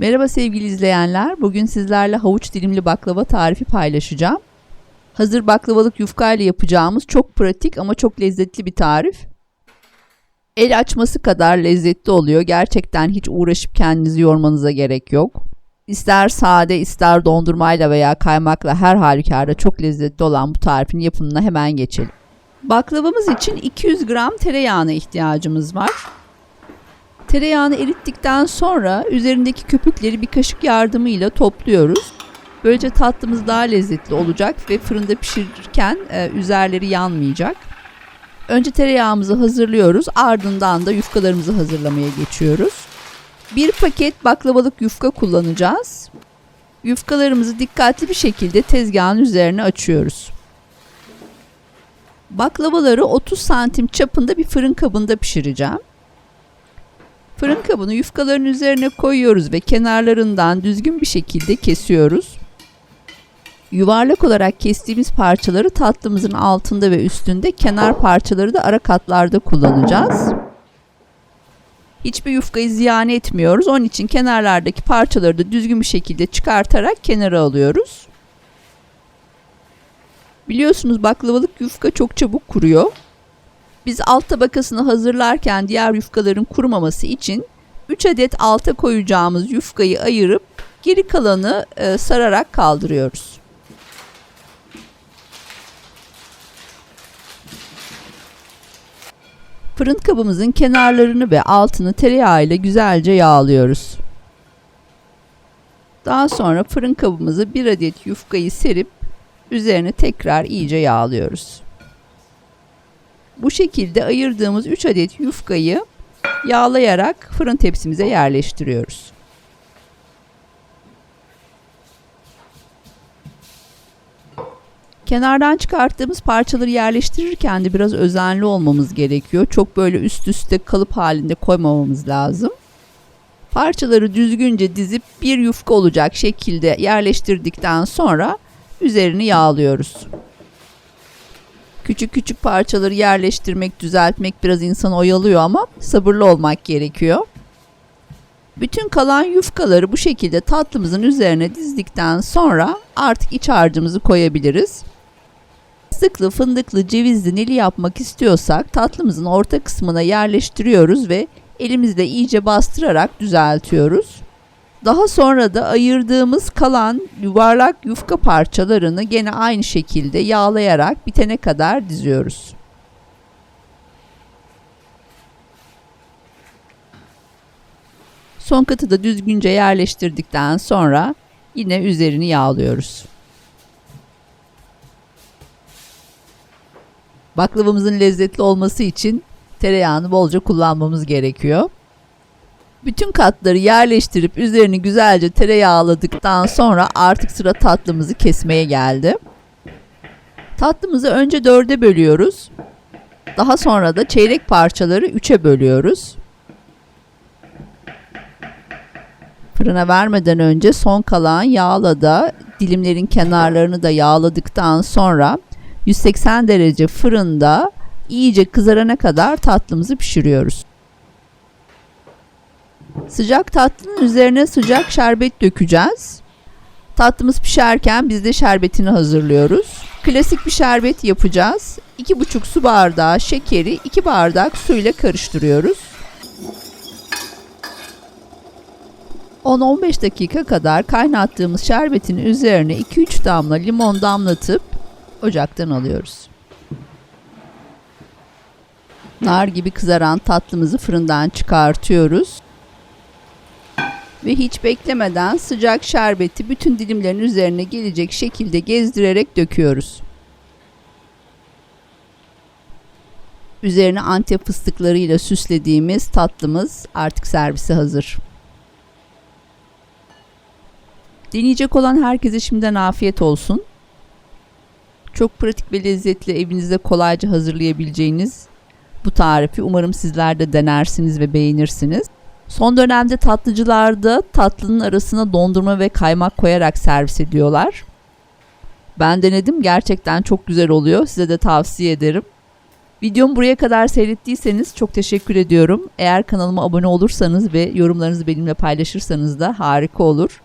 Merhaba sevgili izleyenler. Bugün sizlerle havuç dilimli baklava tarifi paylaşacağım. Hazır baklavalık yufka ile yapacağımız çok pratik ama çok lezzetli bir tarif. El açması kadar lezzetli oluyor. Gerçekten hiç uğraşıp kendinizi yormanıza gerek yok. İster sade, ister dondurmayla veya kaymakla her halükarda çok lezzetli olan bu tarifin yapımına hemen geçelim. Baklavamız için 200 gram tereyağına ihtiyacımız var. Tereyağını erittikten sonra üzerindeki köpükleri bir kaşık yardımıyla topluyoruz. Böylece tatlımız daha lezzetli olacak ve fırında pişirirken üzerleri yanmayacak. Önce tereyağımızı hazırlıyoruz, ardından da yufkalarımızı hazırlamaya geçiyoruz. Bir paket baklavalık yufka kullanacağız. Yufkalarımızı dikkatli bir şekilde tezgahın üzerine açıyoruz. Baklavaları 30 santim çapında bir fırın kabında pişireceğim. Fırın kabını yufkaların üzerine koyuyoruz ve kenarlarından düzgün bir şekilde kesiyoruz. Yuvarlak olarak kestiğimiz parçaları tatlımızın altında ve üstünde, kenar parçaları da ara katlarda kullanacağız. Hiçbir yufkayı ziyan etmiyoruz. Onun için kenarlardaki parçaları da düzgün bir şekilde çıkartarak kenara alıyoruz. Biliyorsunuz baklavalık yufka çok çabuk kuruyor. Biz alt tabakasını hazırlarken diğer yufkaların kurumaması için 3 adet alta koyacağımız yufkayı ayırıp geri kalanı sararak kaldırıyoruz. Fırın kabımızın kenarlarını ve altını tereyağı ile güzelce yağlıyoruz. Daha sonra fırın kabımıza 1 adet yufkayı serip üzerine tekrar iyice yağlıyoruz. Bu şekilde ayırdığımız 3 adet yufkayı yağlayarak fırın tepsimize yerleştiriyoruz. Kenardan çıkarttığımız parçaları yerleştirirken de biraz özenli olmamız gerekiyor. Çok böyle üst üste kalıp halinde koymamamız lazım. Parçaları düzgünce dizip bir yufka olacak şekilde yerleştirdikten sonra üzerini yağlıyoruz. Küçük küçük parçaları yerleştirmek, düzeltmek biraz insanı oyalıyor ama sabırlı olmak gerekiyor. Bütün kalan yufkaları bu şekilde tatlımızın üzerine dizdikten sonra artık iç harcımızı koyabiliriz. Fıstıklı, fındıklı, cevizli neli yapmak istiyorsak tatlımızın orta kısmına yerleştiriyoruz ve elimizle iyice bastırarak düzeltiyoruz. Daha sonra da ayırdığımız kalan yuvarlak yufka parçalarını gene aynı şekilde yağlayarak bitene kadar diziyoruz. Son katı da düzgünce yerleştirdikten sonra yine üzerini yağlıyoruz. Baklavamızın lezzetli olması için tereyağını bolca kullanmamız gerekiyor. Bütün katları yerleştirip üzerini güzelce tereyağladıktan sonra artık sıra tatlımızı kesmeye geldi. Tatlımızı önce 4'e bölüyoruz. Daha sonra da çeyrek parçaları 3'e bölüyoruz. Fırına vermeden önce son kalan yağla da dilimlerin kenarlarını da yağladıktan sonra 180 derece fırında iyice kızarana kadar tatlımızı pişiriyoruz. Sıcak tatlının üzerine sıcak şerbet dökeceğiz. Tatlımız pişerken biz de şerbetini hazırlıyoruz. Klasik bir şerbet yapacağız. 2,5 su bardağı şekeri 2 bardak suyla karıştırıyoruz. 10-15 dakika kadar kaynattığımız şerbetin üzerine 2-3 damla limon damlatıp ocaktan alıyoruz. Nar gibi kızaran tatlımızı fırından çıkartıyoruz. Ve hiç beklemeden sıcak şerbeti bütün dilimlerin üzerine gelecek şekilde gezdirerek döküyoruz. Üzerine Antep fıstıklarıyla süslediğimiz tatlımız artık servise hazır. Deneyecek olan herkese şimdiden afiyet olsun. Çok pratik ve lezzetli, evinizde kolayca hazırlayabileceğiniz bu tarifi umarım sizler de denersiniz ve beğenirsiniz. Son dönemde tatlıcılarda tatlının arasına dondurma ve kaymak koyarak servis ediyorlar. Ben denedim, gerçekten çok güzel oluyor. Size de tavsiye ederim. Videomu buraya kadar seyrettiyseniz çok teşekkür ediyorum. Eğer kanalıma abone olursanız ve yorumlarınızı benimle paylaşırsanız da harika olur.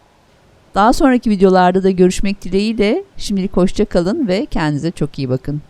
Daha sonraki videolarda da görüşmek dileğiyle. Şimdilik hoşça kalın ve kendinize çok iyi bakın.